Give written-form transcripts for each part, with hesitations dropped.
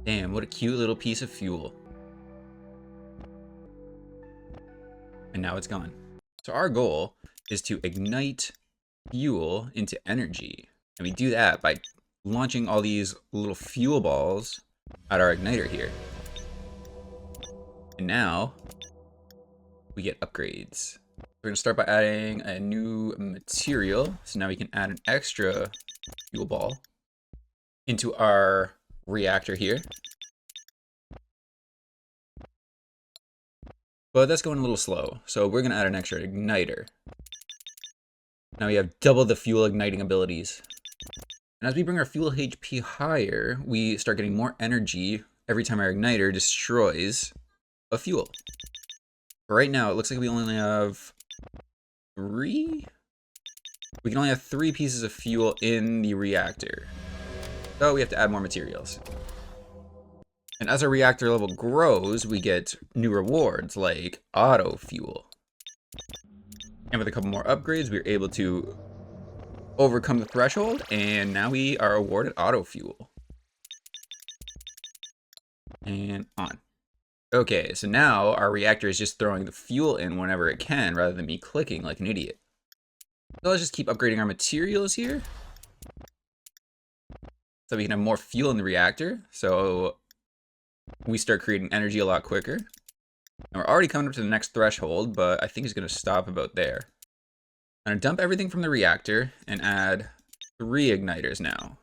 Damn, what a cute little piece of fuel. And now it's gone. So our goal is to ignite fuel into energy. And we do that by launching all these little fuel balls at our igniter here. And now we get upgrades. We're gonna start by adding a new material. So now we can add an extra fuel ball into our reactor here. But that's going a little slow. So we're gonna add an extra igniter. Now we have double the fuel igniting abilities. And as we bring our fuel HP higher, we start getting more energy every time our igniter destroys a fuel. But right now, it looks like we only have 3? We can only have 3 pieces of fuel in the reactor. So we have to add more materials. And as our reactor level grows, we get new rewards like auto fuel. And with a couple more upgrades, we were able to overcome the threshold, and now we are awarded auto fuel. And on. Okay, so now our reactor is just throwing the fuel in whenever it can, rather than me clicking like an idiot. So let's just keep upgrading our materials here, so we can have more fuel in the reactor, so we start creating energy a lot quicker. And we're already coming up to the next threshold, but I think it's going to stop about there. I'm going to dump everything from the reactor and add 3 igniters now.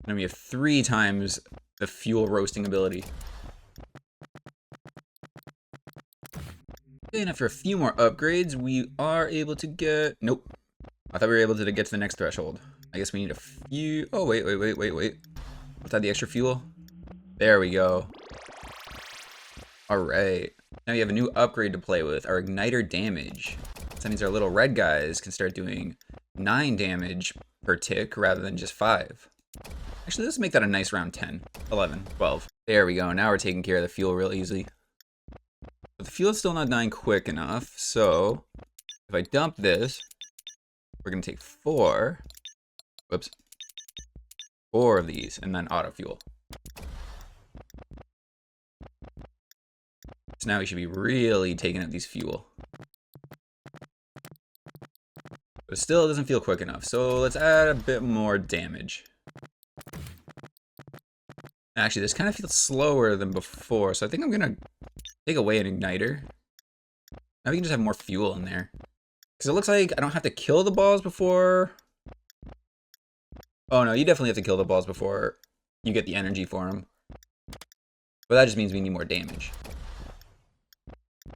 And we have 3 times the fuel roasting ability. And after a few more upgrades, we are able to get... Nope. I thought we were able to get to the next threshold. I guess we need a few... Oh, wait. Let's add the extra fuel. There we go. Alright. Now we have a new upgrade to play with. Our igniter damage. So that means our little red guys can start doing 9 damage per tick rather than just 5. Actually, let's make that a nice round 10, 11, 12. There we go. Now we're taking care of the fuel real easily. But the fuel's still not dying quick enough, so if I dump this, we're going to take 4 of these, and then auto fuel. So now we should be really taking up these fuel. But still, it doesn't feel quick enough, so let's add a bit more damage. Actually, this kind of feels slower than before, so I think I'm going to take away an igniter. Now we can just have more fuel in there. Because it looks like I don't have to kill the balls before... Oh no, you definitely have to kill the balls before you get the energy for them. But that just means we need more damage.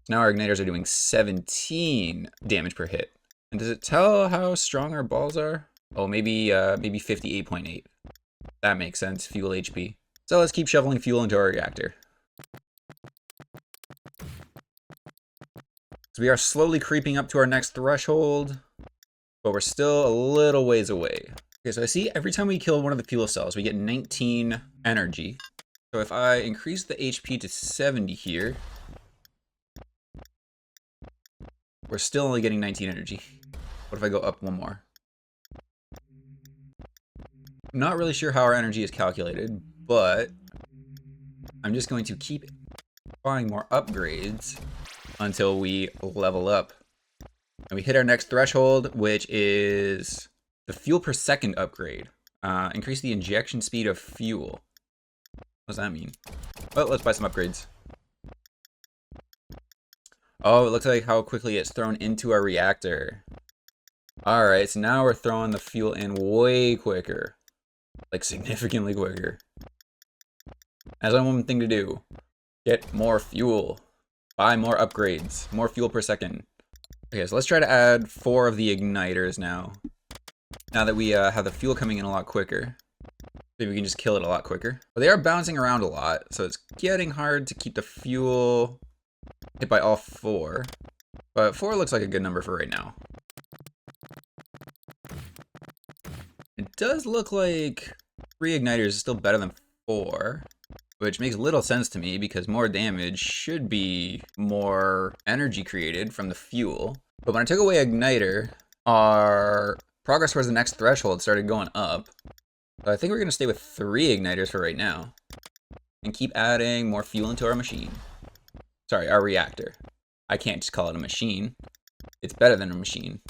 Now our igniters are doing 17 damage per hit. And does it tell how strong our balls are? Oh, maybe 58.8. That makes sense, fuel HP. So let's keep shoveling fuel into our reactor. So we are slowly creeping up to our next threshold, but we're still a little ways away. Okay, so I see every time we kill one of the fuel cells, we get 19 energy. So if I increase the HP to 70 here, we're still only getting 19 energy. What if I go up one more? I'm not really sure how our energy is calculated, but I'm just going to keep buying more upgrades until we level up. And we hit our next threshold, which is the fuel per second upgrade. Increase the injection speed of fuel. What does that mean? Well, let's buy some upgrades. Oh, it looks like how quickly it's thrown into our reactor. Alright, so now we're throwing the fuel in way quicker. Like, significantly quicker. That's only one thing to do. Get more fuel. Buy more upgrades. More fuel per second. Okay, so let's try to add 4 of the igniters now. Now that we have the fuel coming in a lot quicker. Maybe we can just kill it a lot quicker. But they are bouncing around a lot, so it's getting hard to keep the fuel hit by all 4. But 4 looks like a good number for right now. It does look like 3 igniters is still better than 4. Which makes little sense to me because more damage should be more energy created from the fuel. But when I took away igniter, our progress towards the next threshold started going up. So I think we're going to stay with 3 igniters for right now. And keep adding more fuel into our machine. Sorry, our reactor. I can't just call it a machine. It's better than a machine.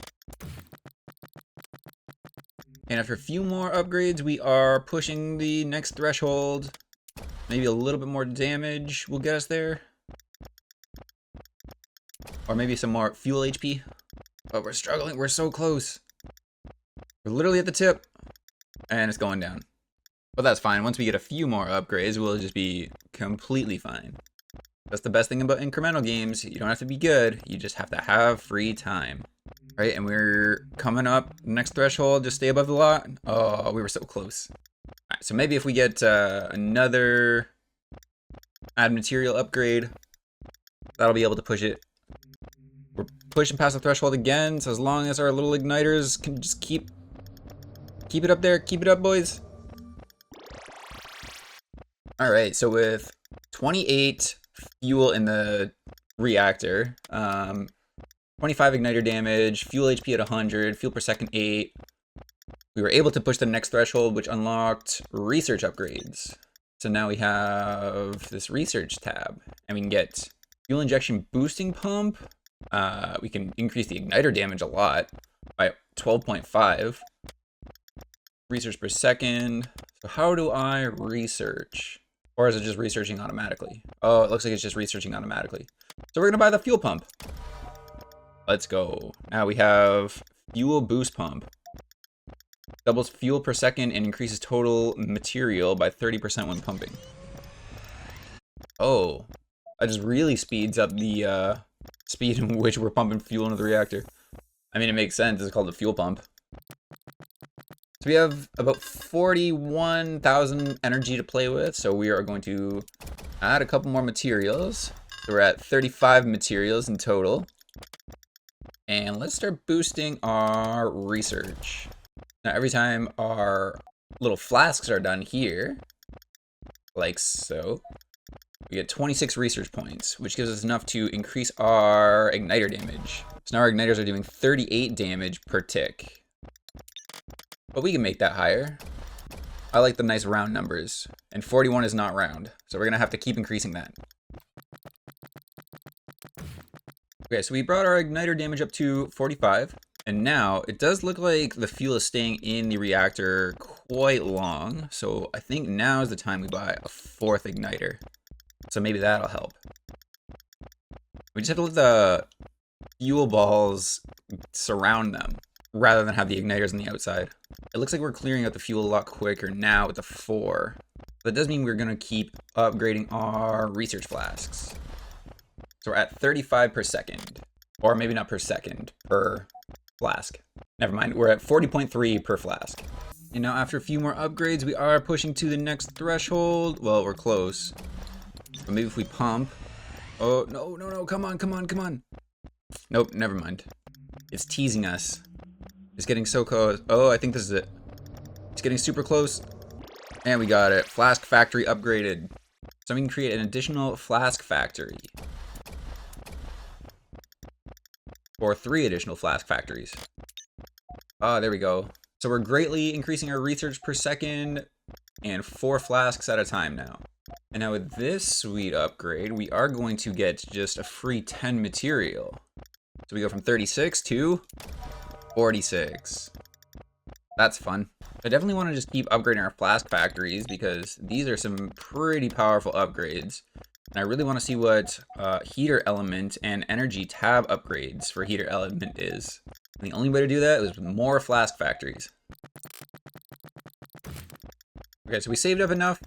And after a few more upgrades, we are pushing the next threshold. Maybe a little bit more damage will get us there. Or maybe some more fuel HP. But we're struggling. We're so close. We're literally at the tip. And it's going down. But that's fine. Once we get a few more upgrades, we'll just be completely fine. That's the best thing about incremental games. You don't have to be good. You just have to have free time. Right? And we're coming up. Next threshold. Just stay above the lot. Oh, we were so close. Alright, so maybe if we get another add material upgrade, that'll be able to push it. We're pushing past the threshold again. So as long as our little igniters can just keep it up there. Keep it up, boys. Alright, so with 28 fuel in the reactor, 25 igniter damage, fuel HP at 100, fuel per second 8, we were able to push the next threshold, which unlocked research upgrades. So now we have this research tab, and we can get fuel injection boosting pump. We can increase the igniter damage a lot by 12.5. Research per second. So how do I research? Or is it just researching automatically? Oh, it looks like it's just researching automatically. So we're gonna buy the fuel pump. Let's go. Now we have fuel boost pump. Doubles fuel per second and increases total material by 30% when pumping. Oh, that just really speeds up the speed in which we're pumping fuel into the reactor. I mean, it makes sense. It's called the fuel pump. So we have about 41,000 energy to play with. So we are going to add a couple more materials. So we're at 35 materials in total. And let's start boosting our research. Now, every time our little flasks are done here, like so, we get 26 research points, which gives us enough to increase our igniter damage. So now our igniters are doing 38 damage per tick. But we can make that higher. I like the nice round numbers. And 41 is not round. So we're going to have to keep increasing that. Okay, so we brought our igniter damage up to 45. And now it does look like the fuel is staying in the reactor quite long. So I think now is the time we buy a 4th igniter. So maybe that'll help. We just have to let the fuel balls surround them, rather than have the igniters on the outside. It looks like we're clearing out the fuel a lot quicker now with the 4. That does mean we're going to keep upgrading our research flasks. So we're at 35 per second. Or maybe not per second, per flask. Never mind, we're at 40.3 per flask. And now after a few more upgrades, we are pushing to the next threshold. Well, we're close. But maybe if we pump. Oh, no, come on. Nope, never mind. It's teasing us. It's getting so close. Oh, I think this is it. It's getting super close. And we got it. Flask factory upgraded. So we can create an additional flask factory. Or 3 additional flask factories. Ah, there we go. So we're greatly increasing our research per second and 4 flasks at a time now. And now with this sweet upgrade, we are going to get just a free 10 material. So we go from 36 to 46. That's fun. I definitely want to just keep upgrading our flask factories because these are some pretty powerful upgrades. And I really want to see what heater element and energy tab upgrades for heater element is. And the only way to do that is with more flask factories. Okay, so we saved up enough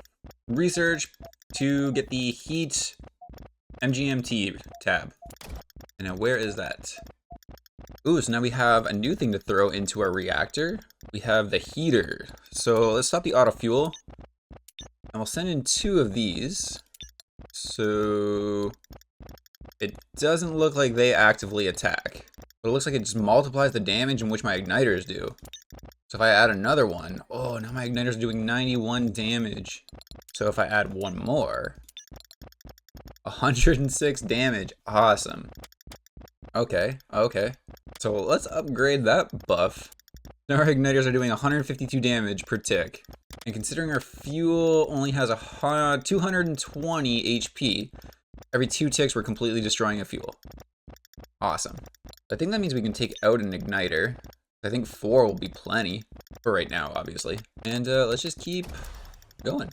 research to get the heat MGMT tab. And now where is that? Ooh, so now we have a new thing to throw into our reactor. We have the heater. So let's stop the auto fuel. And we'll send in 2 of these. So it doesn't look like they actively attack. But it looks like it just multiplies the damage in which my igniters do. So if I add another one, oh, now my igniters are doing 91 damage. So if I add one more, 106 damage. Awesome. Okay. So let's upgrade that buff Now our igniters are doing 152 damage per tick. And considering our fuel only has a 220 HP, every 2 ticks we're completely destroying a fuel. Awesome. I think that means we can take out an igniter. I think 4 will be plenty for right now, obviously. And let's just keep going.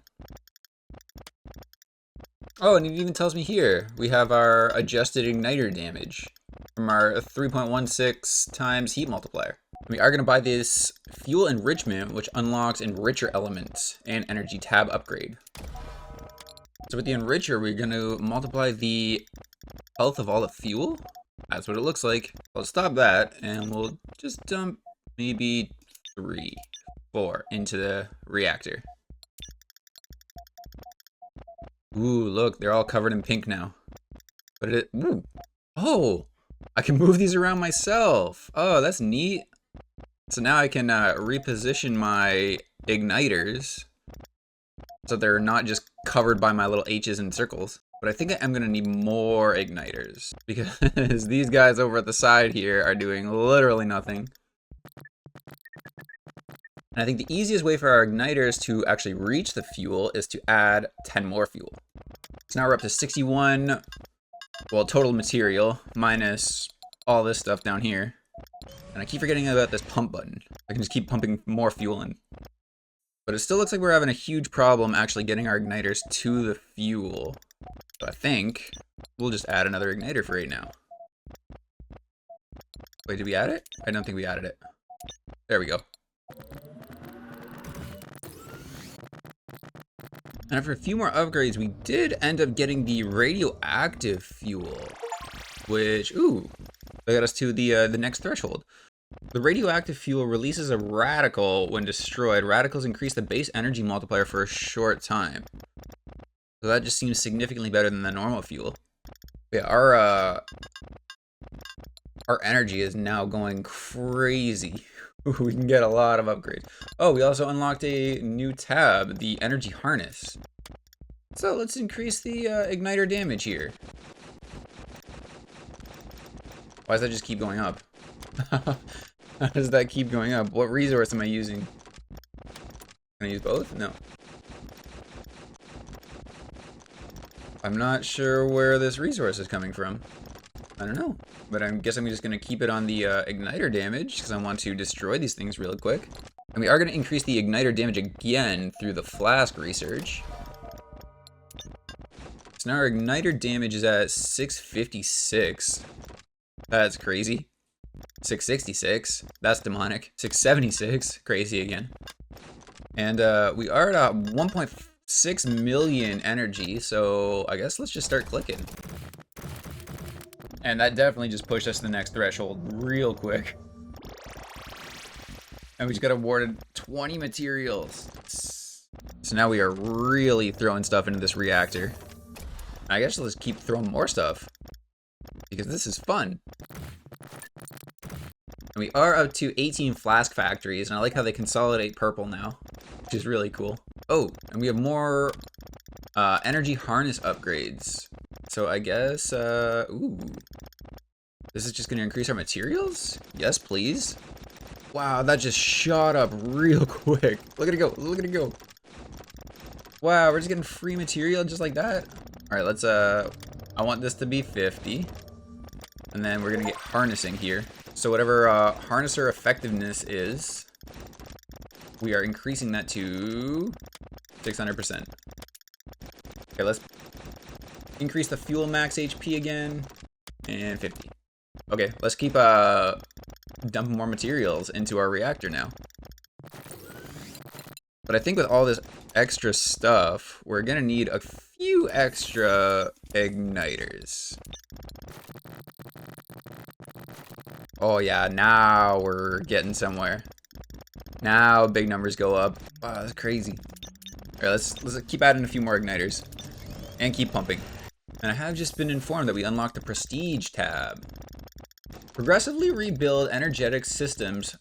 Oh, and it even tells me here, we have our adjusted igniter damage from our 3.16 times heat multiplier. We are going to buy this fuel enrichment, which unlocks enricher elements and energy tab upgrade. So with the enricher, we're going to multiply the health of all the fuel. That's what it looks like. Let's stop that, and we'll just dump maybe 3, 4 into the reactor. Ooh, look, they're all covered in pink now. But ooh, oh, I can move these around myself. Oh, that's neat. So now I can reposition my igniters so they're not just covered by my little H's and circles. But I think I'm gonna need more igniters because these guys over at the side here are doing literally nothing. And I think the easiest way for our igniters to actually reach the fuel is to add 10 more fuel. So now we're up to 61, well, total material minus all this stuff down here. And I keep forgetting about this pump button. I can just keep pumping more fuel in. But it still looks like we're having a huge problem actually getting our igniters to the fuel. So I think we'll just add another igniter for right now. Wait, did we add it? I don't think we added it. There we go. And after a few more upgrades, we did end up getting the radioactive fuel, which, ooh, that got us to the next threshold. The radioactive fuel releases a radical when destroyed. Radicals increase the base energy multiplier for a short time. So that just seems significantly better than the normal fuel. Yeah, our energy is now going crazy. We can get a lot of upgrades. Oh, we also unlocked a new tab, the energy harness. So let's increase the igniter damage here. Why does that just keep going up? How does that keep going up? What resource am I using? Can I use both? No. I'm not sure where this resource is coming from. I don't know. But I guess I'm just going to keep it on the igniter damage because I want to destroy these things really quick. And we are going to increase the igniter damage again through the flask research. So now our igniter damage is at 656. That's crazy. 666. That's demonic. 676. Crazy again. And we are at 1.6 million energy, so I guess let's just start clicking. And that definitely just pushed us to the next threshold real quick. And we just got awarded 20 materials. So now we are really throwing stuff into this reactor. I guess let's keep throwing more stuff, because this is fun. And we are up to 18 flask factories, and I like how they consolidate purple now, which is really cool. Oh, and we have more energy harness upgrades. So I guess, ooh. This is just going to increase our materials? Yes, please. Wow, that just shot up real quick. Look at it go, look at it go. Wow, we're just getting free material just like that. All right, let's, I want this to be 50. And then we're going to get harnessing here. So whatever harnesser effectiveness is, we are increasing that to 600%. Okay, let's increase the fuel max HP again, and 50. Okay, let's keep dumping more materials into our reactor now. But I think with all this extra stuff, we're gonna need a few extra igniters. Oh yeah, now we're getting somewhere. Now big numbers go up. Wow, that's crazy. All right, let's keep adding a few more igniters and keep pumping. And I have just been informed that we unlocked the Prestige tab. Progressively rebuild energetic systems,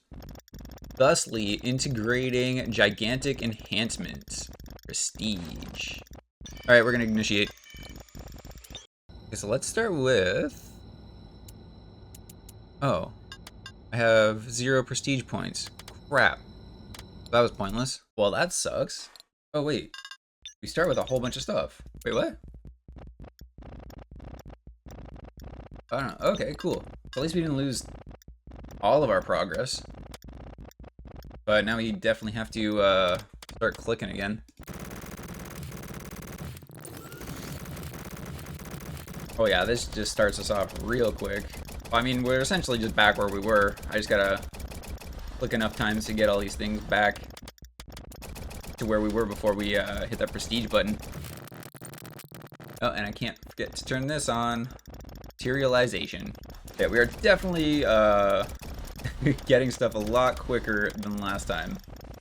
thusly integrating gigantic enhancements. Prestige. All right, we're gonna initiate. Okay, so let's start with, oh, I have 0 prestige points. Crap. That was pointless. Well, that sucks. Oh, wait. We start with a whole bunch of stuff. Wait, what? I don't know. Okay, cool. At least we didn't lose all of our progress. But now we definitely have to start clicking again. Oh yeah, this just starts us off real quick. I mean, we're essentially just back where we were. I just gotta click enough times to get all these things back to where we were before we hit that prestige button. Oh, and I can't forget to turn this on. Materialization. Yeah, we are definitely getting stuff a lot quicker than last time.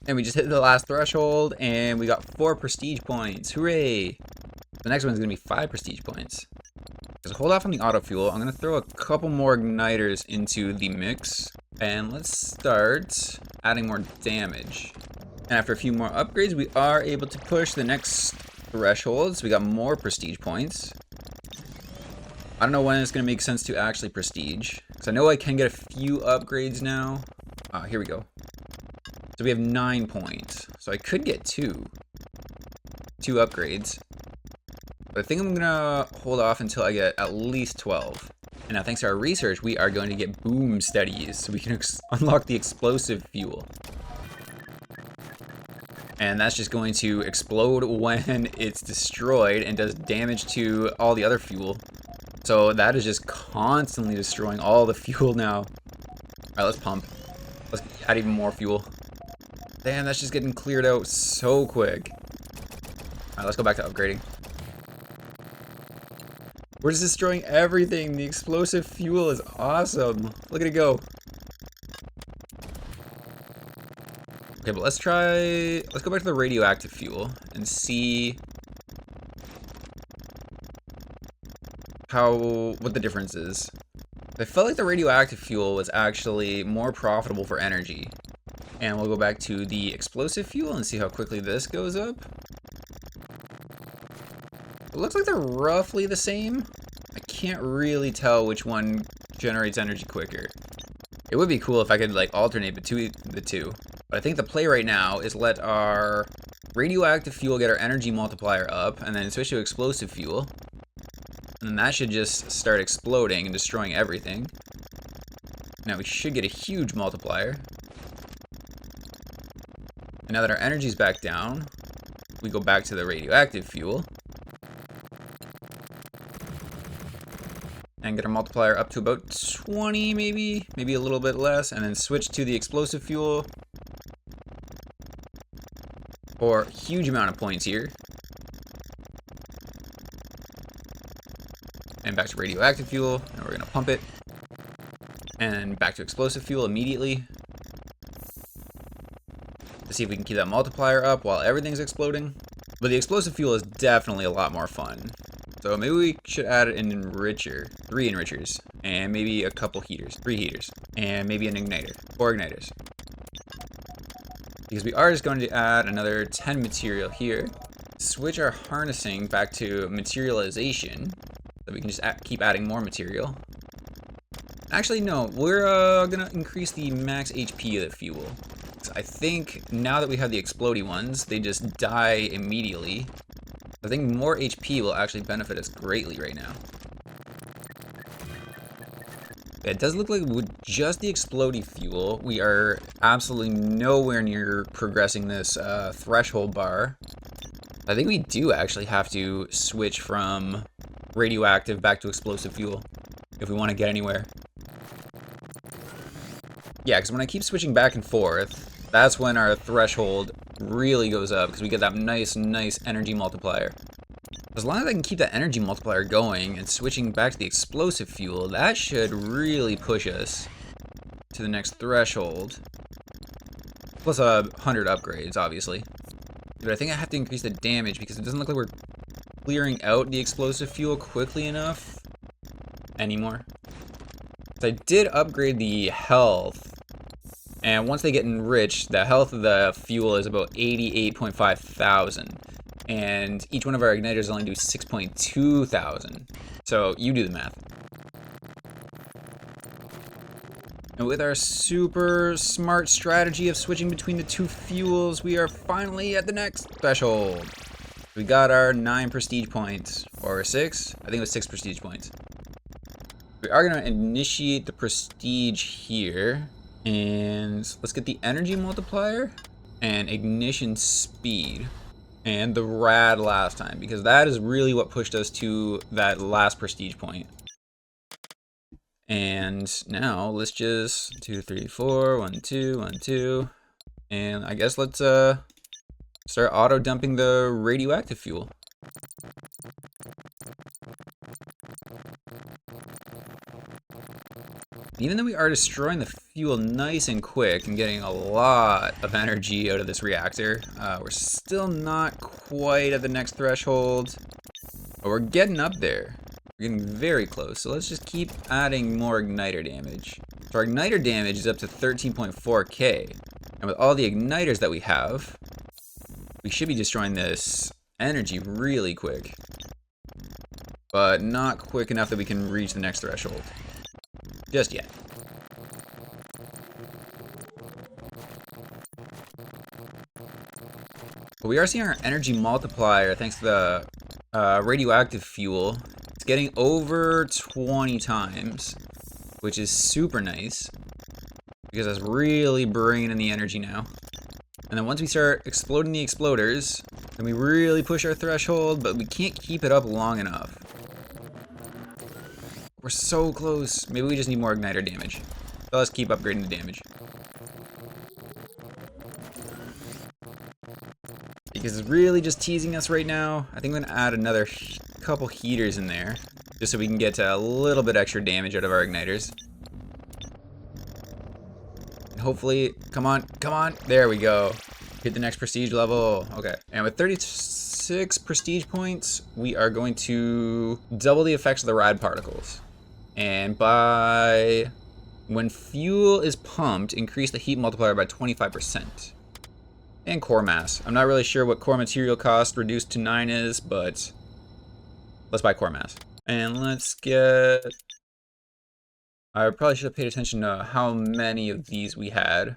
And we just hit the last threshold, and we got 4 prestige points. Hooray! The next one's gonna be 5 prestige points. So hold off on the auto fuel. I'm gonna throw a couple more igniters into the mix, and let's start adding more damage. And after a few more upgrades, we are able to push the next threshold. So we got more prestige points. I don't know when it's gonna make sense to actually prestige, because I know I can get a few upgrades now. Here we go. So we have 9 points. So I could get two upgrades. But I think I'm gonna hold off until I get at least 12. And now thanks to our research, we are going to get boom steadies, so we can unlock the explosive fuel. And that's just going to explode when it's destroyed and does damage to all the other fuel. So that is just constantly destroying all the fuel now. Alright, let's pump. Let's add even more fuel. Damn, that's just getting cleared out so quick. Alright, let's go back to upgrading. We're just destroying everything. The explosive fuel is awesome. Look at it go. Okay, but let's go back to the radioactive fuel and see what the difference is. I felt like the radioactive fuel was actually more profitable for energy. And we'll go back to the explosive fuel and see how quickly this goes up. It looks like they're roughly the same. I can't really tell which one generates energy quicker. It would be cool if I could like alternate between the two. But I think the play right now is let our radioactive fuel get our energy multiplier up and then switch to explosive fuel. And then that should just start exploding and destroying everything. Now we should get a huge multiplier. And now that our energy's back down, we go back to the radioactive fuel. And get our multiplier up to about 20 maybe a little bit less, and then switch to the explosive fuel for a huge amount of points here. And back to radioactive fuel, and we're gonna pump it. And back to explosive fuel immediately. To see if we can keep that multiplier up while everything's exploding. But the explosive fuel is definitely a lot more fun. So maybe we should add an enricher, 3 enrichers, and maybe a couple heaters, 3 heaters, and maybe an igniter, 4 igniters. Because we are just going to add another 10 material here, switch our harnessing back to materialization, so we can just keep adding more material. Actually, no, we're gonna increase the max HP of the fuel. I think now that we have the explodey ones, they just die immediately. I think more HP will actually benefit us greatly right now. Yeah, it does look like with just the explodey fuel, we are absolutely nowhere near progressing this threshold bar. I think we do actually have to switch from radioactive back to explosive fuel if we want to get anywhere. Yeah, because when I keep switching back and forth, that's when our threshold really goes up, because we get that nice energy multiplier. As long as I can keep that energy multiplier going and switching back to the explosive fuel, that should really push us to the next threshold. Plus 100 upgrades, obviously. But I think I have to increase the damage because it doesn't look like we're clearing out the explosive fuel quickly enough anymore. So I did upgrade the health. And once they get enriched, the health of the fuel is about 88.5 thousand. And each one of our igniters only do 6.2 thousand. So you do the math. And with our super smart strategy of switching between the two fuels, we are finally at the next threshold. We got our 9 prestige points, or 6? I think it was 6 prestige points. We are going to initiate the prestige here, and let's get the energy multiplier and ignition speed and the rad last time, because that is really what pushed us to that last prestige point. And now let's just 2, 3, 4, 1, 2, 1, 2, and I guess let's start auto dumping the radioactive fuel. Even though we are destroying the fuel nice and quick and getting a lot of energy out of this reactor, we're still not quite at the next threshold, but we're getting up there. We're getting very close, so let's just keep adding more igniter damage. So our igniter damage is up to 13.4k, and with all the igniters that we have, we should be destroying this energy really quick, but not quick enough that we can reach the next threshold just yet. But we are seeing our energy multiplier, thanks to the radioactive fuel, it's getting over 20 times, which is super nice, because that's really bringing in the energy now. And then once we start exploding the exploders, then we really push our threshold, but we can't keep it up long enough. We're so close. Maybe we just need more igniter damage. So let's keep upgrading the damage. Because it's really just teasing us right now. I think I'm gonna add another couple heaters in there, just so we can get a little bit extra damage out of our igniters. And hopefully, come on, there we go. Hit the next prestige level. Okay, and with 36 prestige points, we are going to double the effects of the rad particles. And when fuel is pumped, increase the heat multiplier by 25%. And core mass. I'm not really sure what core material cost reduced to 9 is, but let's buy core mass. And let's get... I probably should have paid attention to how many of these we had.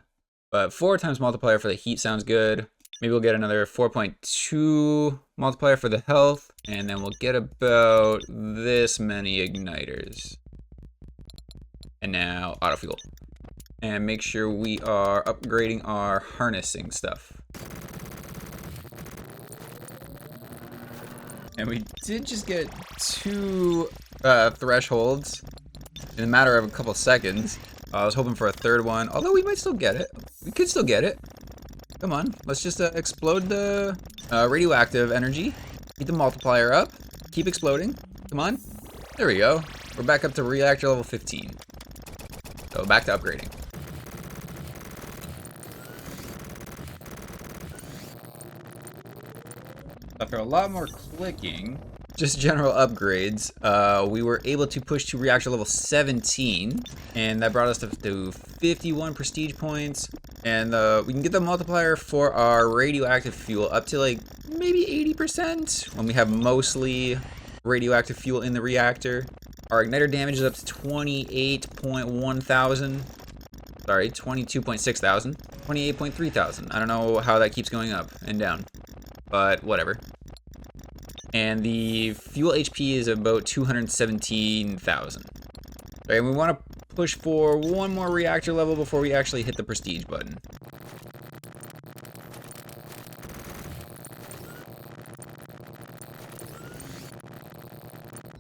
But 4 times multiplier for the heat sounds good. Maybe we'll get another 4.2 multiplier for the health. And then we'll get about this many igniters. And now auto fuel. And make sure we are upgrading our harnessing stuff. And we did just get 2 thresholds in a matter of a couple seconds. I was hoping for a third one, although we might still get it. We could still get it. Come on, let's just explode the radioactive energy. Keep the multiplier up. Keep exploding. Come on. There we go. We're back up to reactor level 15. So back to upgrading. After a lot more clicking, just general upgrades, we were able to push to reactor level 17, and that brought us to 51 prestige points, and we can get the multiplier for our radioactive fuel up to like maybe 80% when we have mostly radioactive fuel in the reactor. Our igniter damage is up to 28.1 thousand. Sorry, 22.6 thousand. 28.3 thousand. I don't know how that keeps going up and down, but whatever. And the fuel HP is about 217,000. Okay, and we want to push for one more reactor level before we actually hit the prestige button.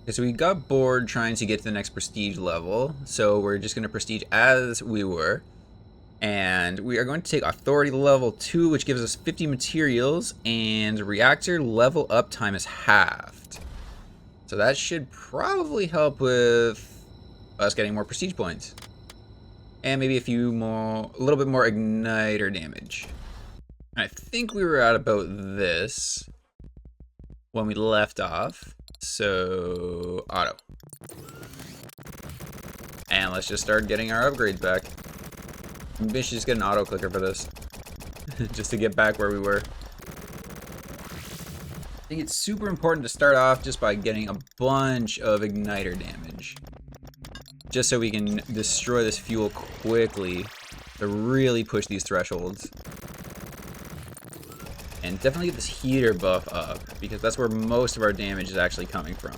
Okay, so we got bored trying to get to the next prestige level, so we're just going to prestige as we were. And we are going to take authority level 2, which gives us 50 materials, and reactor level up time is halved. So that should probably help with us getting more prestige points. And maybe a little bit more igniter damage. I think we were at about this when we left off. So, auto. And let's just start getting our upgrades back. Maybe we should just get an auto clicker for this. Just to get back where we were. I think it's super important to start off just by getting a bunch of igniter damage. just so we can destroy this fuel quickly to really push these thresholds. And definitely get this heater buff up, because that's where most of our damage is actually coming from.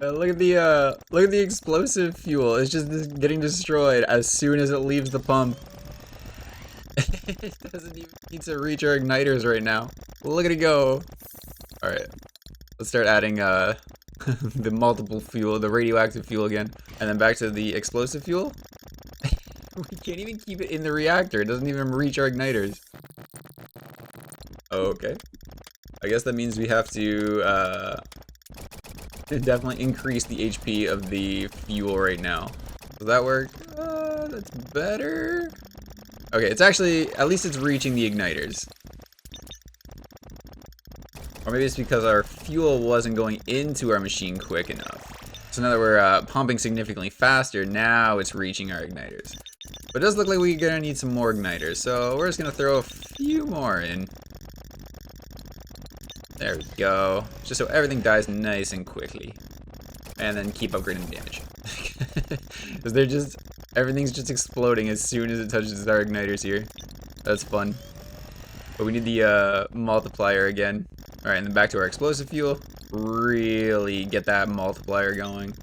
Look at the explosive fuel. It's just getting destroyed as soon as it leaves the pump. It doesn't even need to reach our igniters right now. Look at it go. All right, let's start adding the multiple fuel, the radioactive fuel again, and then back to the explosive fuel. We can't even keep it in the reactor. It doesn't even reach our igniters. Okay, I guess that means we have to definitely increase the HP of the fuel right now. Does that work? That's better. Okay, it's actually, at least it's reaching the igniters. Or maybe it's because our fuel wasn't going into our machine quick enough. So now that we're pumping significantly faster, now it's reaching our igniters. But it does look like we're gonna need some more igniters, so we're just gonna throw a few more in. There we go. Just so everything dies nice and quickly. And then keep upgrading the damage. Because they're just, everything's just exploding as soon as it touches our igniters here. That's fun. But we need the multiplier again. Alright, and then back to our explosive fuel. Really get that multiplier going.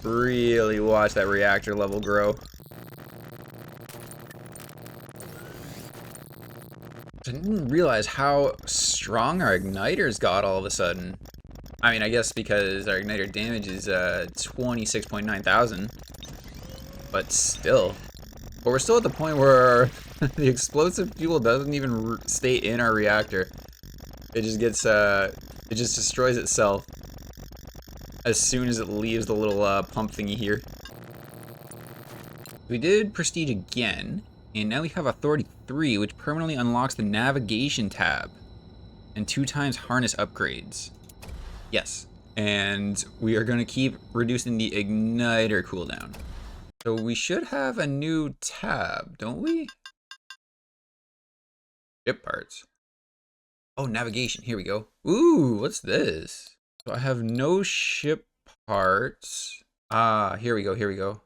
Really watch that reactor level grow. I didn't realize how strong our igniters got all of a sudden. I mean, I guess because our igniter damage is 26.9 thousand. But still. But we're still at the point where the explosive fuel doesn't even stay in our reactor. It just gets, it just destroys itself as soon as it leaves the little pump thingy here. We did prestige again, and now we have authority 3, which permanently unlocks the navigation tab and 2 times harness upgrades. Yes, and we are going to keep reducing the igniter cooldown. So we should have a new tab, don't we? Ship parts. Oh, navigation. Here we go. Ooh, what's this? So I have no ship parts. Ah, here we go. Here we go.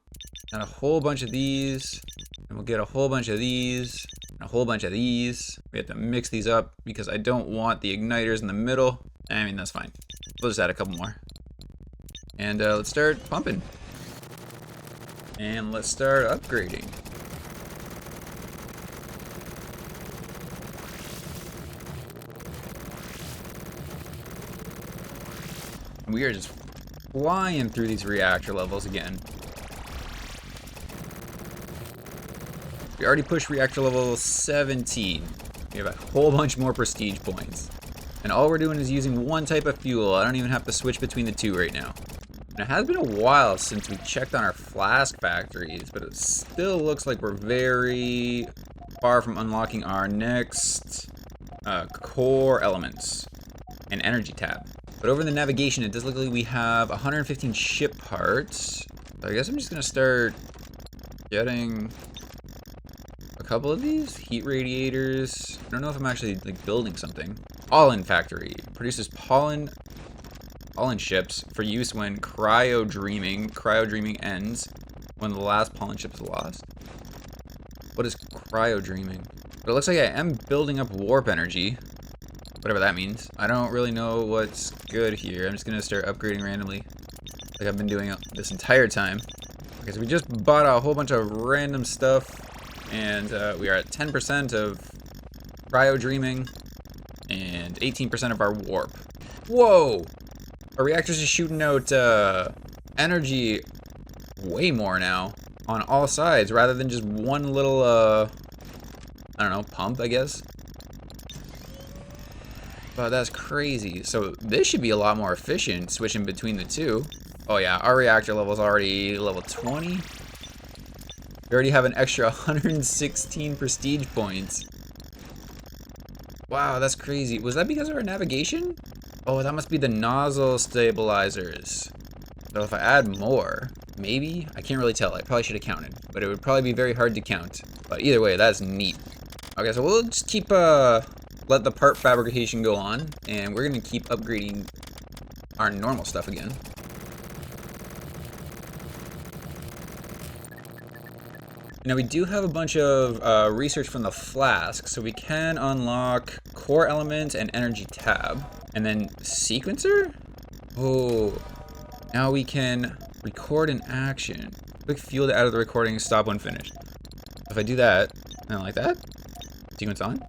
And a whole bunch of these. And we'll get a whole bunch of these. And a whole bunch of these. We have to mix these up because I don't want the igniters in the middle. I mean, that's fine. We'll just add a couple more. And let's start pumping. And let's start upgrading. We are just flying through these reactor levels again. We already pushed reactor level 17. We have a whole bunch more prestige points. And all we're doing is using one type of fuel. I don't even have to switch between the two right now. And it has been a while since we checked on our flask factories, but it still looks like we're very far from unlocking our next core elements and energy tab. But over in the navigation, it does look like we have 115 ship parts. So I guess I'm just gonna start getting a couple of these heat radiators. I don't know if I'm actually like building something. Pollen factory produces pollen ships for use when cryo dreaming ends when the last pollen ship is lost. What is cryo dreaming? But it looks like I am building up warp energy. Whatever that means. I don't really know what's good here. I'm just gonna start upgrading randomly, like I've been doing this entire time. Okay, so we just bought a whole bunch of random stuff, and we are at 10% of cryo dreaming and 18% of our warp. Whoa! Our reactors are shooting out energy way more now on all sides, rather than just one little I don't know, pump, I guess. But that's crazy. So this should be a lot more efficient, switching between the two. Oh yeah, our reactor level is already level 20. We already have an extra 116 prestige points. Wow, that's crazy. Was that because of our navigation? Oh, that must be the nozzle stabilizers. So if I add more, maybe? I can't really tell. I probably should have counted, but it would probably be very hard to count. But either way, that's neat. Okay, so we'll just keep let the part fabrication go on, and we're gonna keep upgrading our normal stuff again. Now we do have a bunch of research from the flask, so we can unlock core elements and energy tab. And then sequencer? Oh, now we can record an action. Quick fuel to add to the recording, stop when finished. If I do that, and like that, sequence on.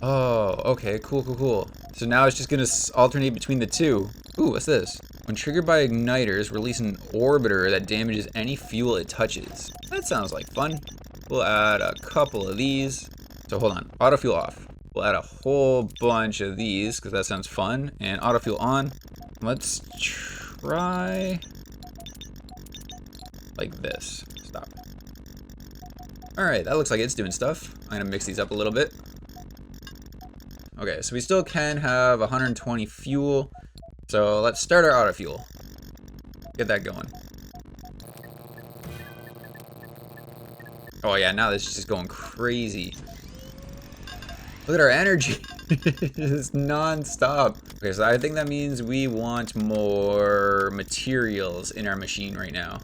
Oh, okay, cool. So now it's just gonna alternate between the two. Ooh, what's this? When triggered by igniters, release an orbiter that damages any fuel it touches. That sounds like fun. We'll add a couple of these. So hold on, auto fuel off. We'll add a whole bunch of these because that sounds fun. And auto fuel on. Let's try like this. Stop. All right, that looks like it's doing stuff. I'm gonna mix these up a little bit. Okay, so we still can have 120 fuel. So let's start our auto fuel. Get that going. Oh yeah, now this is just going crazy. Look at our energy. It's non-stop. Okay, so I think that means we want more materials in our machine right now.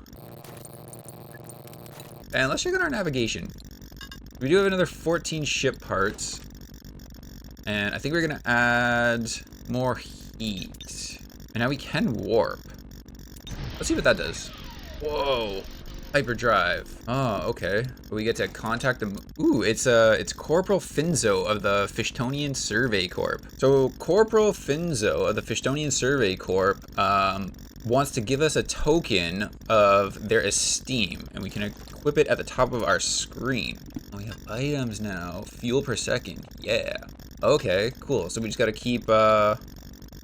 And let's check out our navigation. We do have another 14 ship parts. And I think we're gonna add more heat. And now we can warp. Let's see what that does. Whoa. Hyperdrive. Oh, okay. We get to contact them. Ooh, it's Corporal Finzo of the Fishtonian Survey Corp. So Corporal Finzo of the Fishtonian Survey Corp wants to give us a token of their esteem, and we can equip it at the top of our screen. We have items now. Fuel per second. Yeah. Okay, cool. So we just got to keep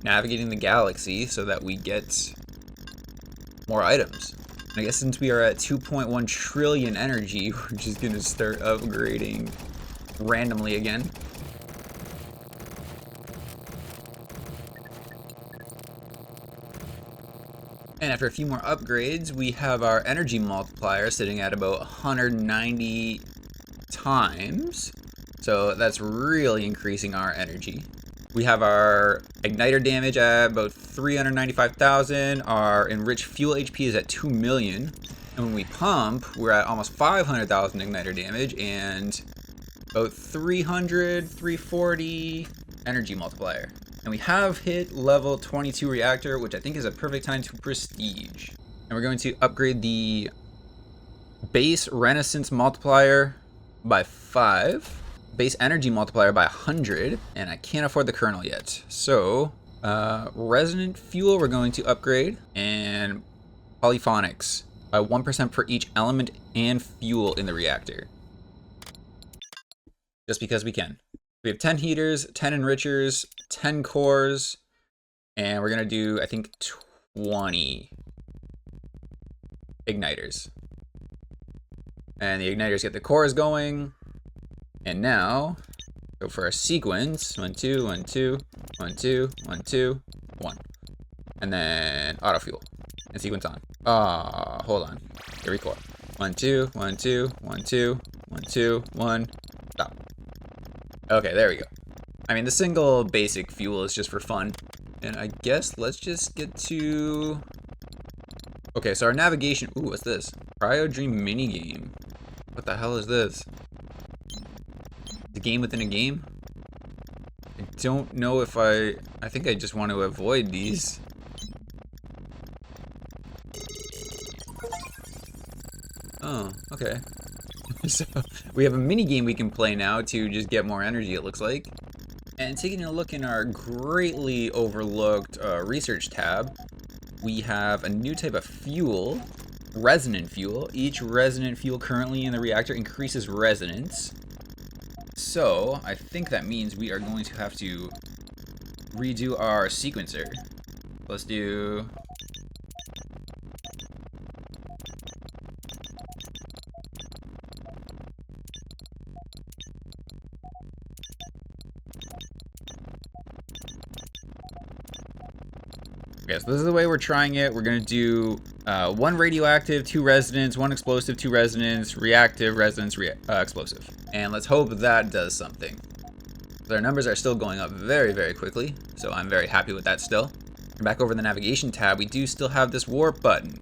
navigating the galaxy so that we get more items. I guess since we are at 2.1 trillion energy, we're just gonna start upgrading randomly again. And after a few more upgrades, we have our energy multiplier sitting at about 190 times. So that's really increasing our energy. We have our igniter damage at about 395,000. Our enriched fuel HP is at 2 million. And when we pump, we're at almost 500,000 igniter damage and about 340 energy multiplier. And we have hit level 22 reactor, which I think is a perfect time to prestige. And we're going to upgrade the base renaissance multiplier by 5. Base energy multiplier by 100, and I can't afford the kernel yet. So, resonant fuel we're going to upgrade, and polyphonics by 1% per each element and fuel in the reactor. Just because we can. We have 10 heaters, 10 enrichers, 10 cores, and we're gonna do, I think, 20 igniters. And the igniters get the cores going. And now, go for a sequence. 1, 2, 1, 2, 1, 2, 1, 2, 1. And then auto fuel. And sequence on. Hold on. Here we go. 1, 2, 1, 2, 1, 2, 1, 2, 1. Stop. Okay, there we go. I mean, the single basic fuel is just for fun. And I guess let's just get to... Okay, so our navigation... Ooh, what's this? Cryo Dream minigame. What the hell is this? The game within a game? I don't know if I think I just want to avoid these. Oh, okay. So we have a mini game we can play now to just get more energy, it looks like. And taking a look in our greatly overlooked research tab, we have a new type of fuel, resonant fuel. Each resonant fuel currently in the reactor increases resonance. So, I think that means we are going to have to redo our sequencer. Let's do... Okay, so this is the way we're trying it. We're going to do 1 radioactive, 2 resonance, 1 explosive, 2 resonance, reactive, resonance, explosive. And let's hope that does something. Their numbers are still going up very, very quickly, so I'm very happy with that still. And back over the navigation tab, we do still have this warp button.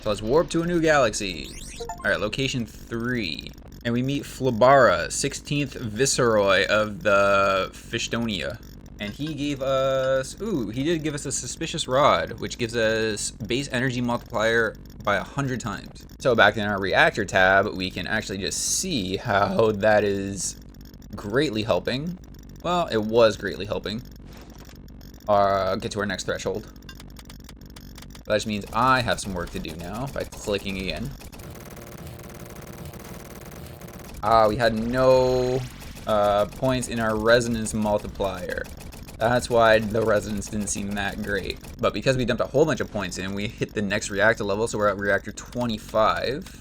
So let's warp to a new galaxy. Alright, location 3. And we meet Flabara, 16th Viceroy of the Fishtonia. And he gave us, he did give us a suspicious rod, which gives us base energy multiplier by 100 times. So back in our reactor tab, we can actually just see how that is greatly helping. Well, it was greatly helping. Get to our next threshold. That just means I have some work to do now by clicking again. We had no points in our resonance multiplier. That's why the resonance didn't seem that great. But because we dumped a whole bunch of points in, we hit the next reactor level, so we're at reactor 25.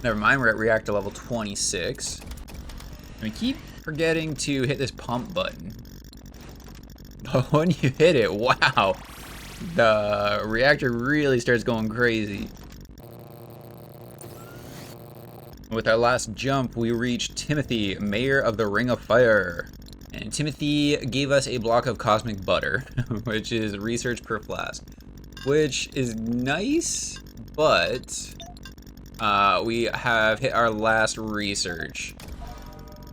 Never mind, we're at reactor level 26. And we keep forgetting to hit this pump button. But when you hit it, wow, the reactor really starts going crazy. With our last jump, we reached Timothy, Mayor of the Ring of Fire. And Timothy gave us a block of cosmic butter, which is research per flask, which is nice, but we have hit our last research.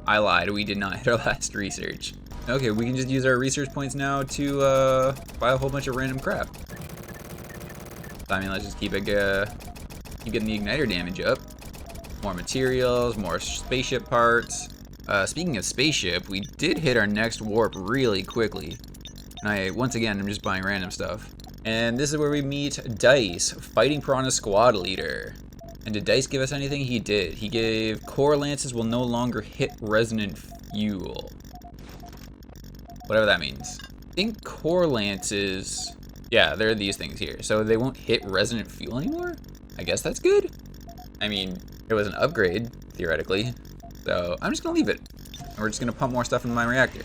I lied, we did not hit our last research. Okay, we can just use our research points now to buy a whole bunch of random crap. I mean, let's just keep getting the igniter damage up. More materials, more spaceship parts. Speaking of spaceship, we did hit our next warp really quickly. And once again, I'm just buying random stuff. And this is where we meet Dice, Fighting Piranha Squad Leader. And did Dice give us anything? He did. He gave core lances will no longer hit resonant fuel. Whatever that means. I think core lances, yeah, they're these things here. So they won't hit resonant fuel anymore? I guess that's good. I mean, it was an upgrade, theoretically. So I'm just gonna leave it. And we're just gonna pump more stuff into my reactor.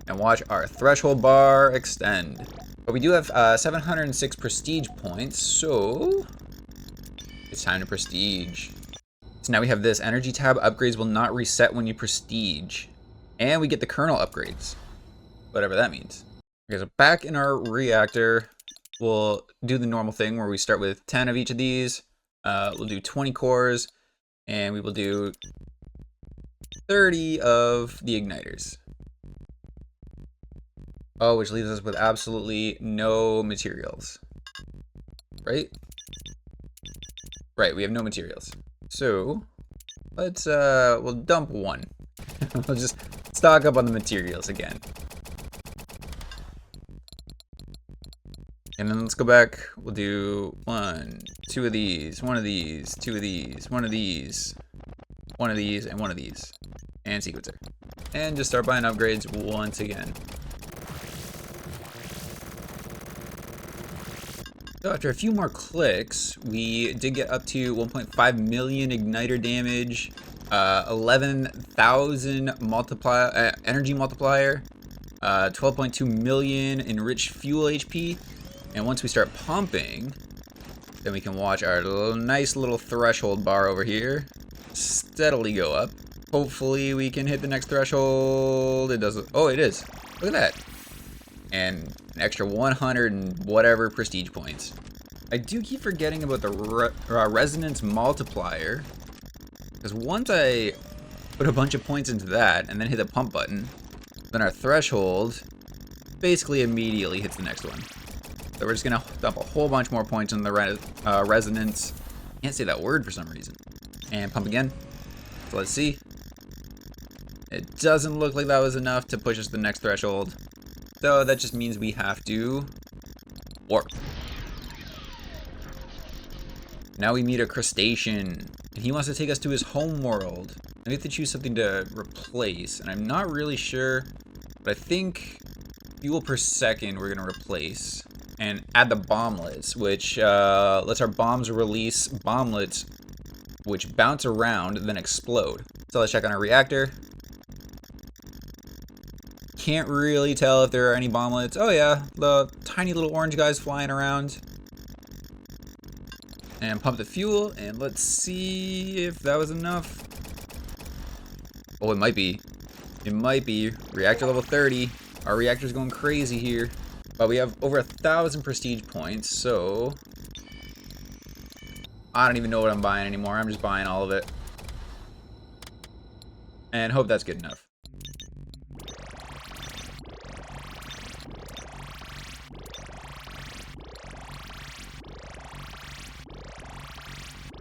And watch our threshold bar extend. But we do have 706 prestige points, so it's time to prestige. So now we have this energy tab. Upgrades will not reset when you prestige. And we get the kernel upgrades. Whatever that means. Okay, so back in our reactor, we'll do the normal thing where we start with 10 of each of these. We'll do 20 cores, and we will do 30 of the igniters. Oh, which leaves us with absolutely no materials. Right? Right, we have no materials. So, let's, we'll dump one. We'll just stock up on the materials again. And then let's go back. We'll do 1, 2 of these, 1 of these, 2 of these, 1 of these, 1 of these, and 1 of these. And sequencer. And just start buying upgrades once again. So after a few more clicks, we did get up to 1.5 million igniter damage, 11,000 energy multiplier, 12.2 million enriched fuel HP. And once we start pumping, then we can watch our nice little threshold bar over here steadily go up. Hopefully we can hit the next threshold. It doesn't. Oh, it is. Look at that. And an extra 100 and whatever prestige points. I do keep forgetting about the resonance multiplier, because once I put a bunch of points into that and then hit the pump button, then our threshold basically immediately hits the next one. So we're just gonna dump a whole bunch more points in the resonance. Can't say that word for some reason. And pump again. So let's see. It doesn't look like that was enough to push us to the next threshold. So that just means we have to warp. Now we meet a crustacean, and he wants to take us to his home world. And we have to choose something to replace, and I'm not really sure, but I think fuel per second we're gonna replace. And add the bomblets, which lets our bombs release bomblets, which bounce around, then explode. So let's check on our reactor. Can't really tell if there are any bomblets. Oh yeah, the tiny little orange guys flying around. And pump the fuel, and let's see if that was enough. Oh, it might be. It might be. Reactor level 30. Our reactor's going crazy here. But we have over 1,000 prestige points, so... I don't even know what I'm buying anymore. I'm just buying all of it. And hope that's good enough.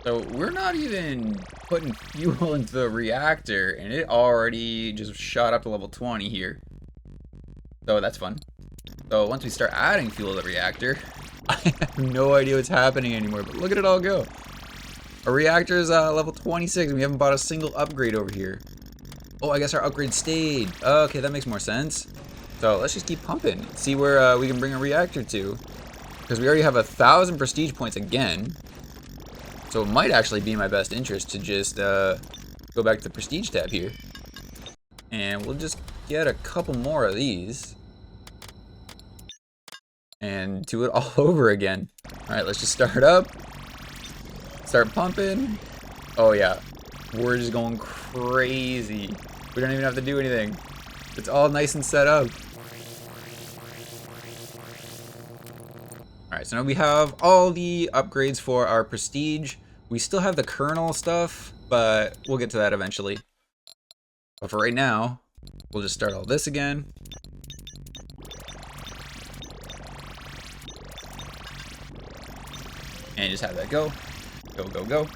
So we're not even putting fuel into the reactor, and it already just shot up to level 20 here. So that's fun. So once we start adding fuel to the reactor, I have no idea what's happening anymore, but look at it all go. Our reactor is level 26, and we haven't bought a single upgrade over here. Oh, I guess our upgrade stayed. Okay, that makes more sense. So let's just keep pumping, see where we can bring a reactor to. Because we already have 1,000 prestige points again. So it might actually be in my best interest to just go back to the prestige tab here. And we'll just get a couple more of these. And do it all over again. Alright, let's just start up. Start pumping. Oh yeah, we're just going crazy. We don't even have to do anything. It's all nice and set up. Alright, so now we have all the upgrades for our prestige. We still have the kernel stuff, but we'll get to that eventually. But for right now, we'll just start all this again. And just have that go. Go, go, go.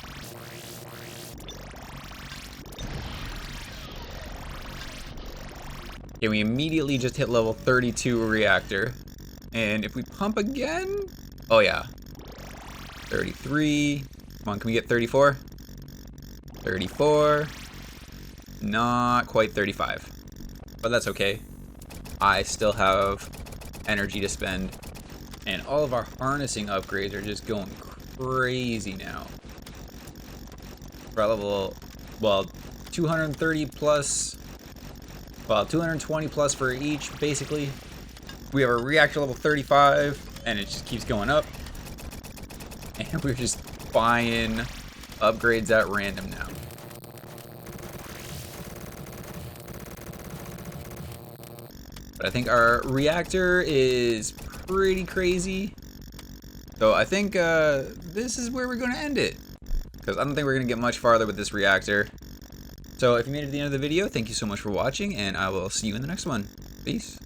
Okay, we immediately just hit level 32 reactor. And if we pump again, oh yeah, 33. Come on, can we get 34? 34. Not quite 35, but that's okay. I still have energy to spend, and all of our harnessing upgrades are just going crazy now. We're at level, well, 230 plus, well, 220 plus for each, basically. We have a reactor level 35, and it just keeps going up. And we're just buying upgrades at random now. But I think our reactor is pretty crazy. So I think this is where we're going to end it. Because I don't think we're going to get much farther with this reactor. So if you made it to the end of the video, thank you so much for watching, and I will see you in the next one. Peace.